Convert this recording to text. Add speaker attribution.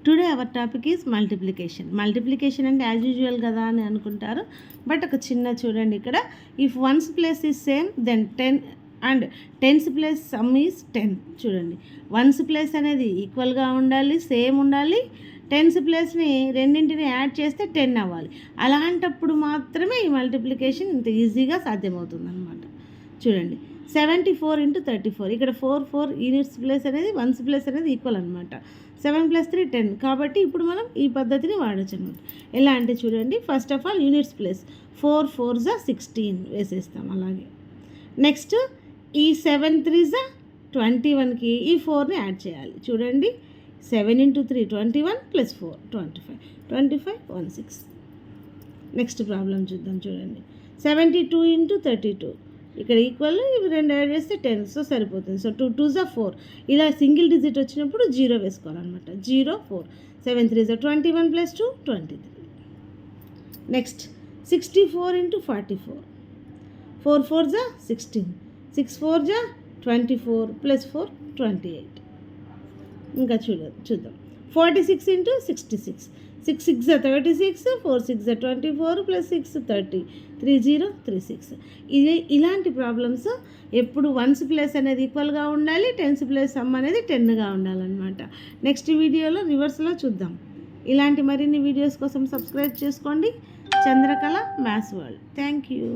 Speaker 1: Today our topic is multiplication అంటే as usual కదా అని అనుకుంటారు. బట్ ఒక చిన్న చూడండి, ఇక్కడ if ones place is same then 10 and tens place sum is 10. చూడండి, వన్స్ ప్లేస్ అనేది ఈక్వల్గా ఉండాలి, సేమ్ ఉండాలి. టెన్స్ ప్లేస్ని రెండింటిని యాడ్ చేస్తే 10 అవ్వాలి. అలాంటప్పుడు మాత్రమే ఈ మల్టిప్లికేషన్ ఇంత ఈజీగా సాధ్యమవుతుంది అనమాట. చూడండి, 74 × 34. ఇక్కడ 4 యూనిట్స్ ప్లేస్ అనేది వన్స్ ప్లేస్ అనేది ఈక్వల్ అనమాట. 7 + 3 10. కాబట్టి ఇప్పుడు మనం ఈ పద్ధతిని వాడచ్చు అనమాట. ఎలా అంటే చూడండి, first of all units place 4 × 4 = 16 వేసేస్తాం. అలాగే నెక్స్ట్ ఈ 7 × 3 = 21కి ఈ 4ని యాడ్ చేయాలి. చూడండి, 7 × 3 21 + 4 25 16. నెక్స్ట్ ప్రాబ్లం చూద్దాం. చూడండి, 72 × 32. ఇక్కడ ఈక్వల్, ఇవి రెండు యాడ్ చేస్తే 10, సో సరిపోతుంది. సో 2 × 2 = 4. ఇలా సింగిల్ డిజిట్ వచ్చినప్పుడు 0 వేసుకోవాలన్నమాట. 0 4 7 × 3 = 21 + 2 23. నెక్స్ట్ 64 × 44. 4 × 4 = 16. 6 × 4 = 24 + 4 28. ఇంకా చూద్దాం. 46 × 66. 6 × 6 = 36, 4 × 6 = 24 + 6 30 3036. ఇలాంటి ప్రాబ్లమ్స్ ఎప్పుడు వన్స్ ప్లేస్ అనేది ఈక్వల్గా ఉండాలి, టెన్స్ ప్లేస్ సమ్ అనేది 10గా ఉండాలన్నమాట. నెక్స్ట్ వీడియోలో రివర్స్లో చూద్దాం. ఇలాంటి మరిన్ని వీడియోస్ కోసం సబ్స్క్రైబ్ చేసుకోండి. Chandrakala maths world. Thank you.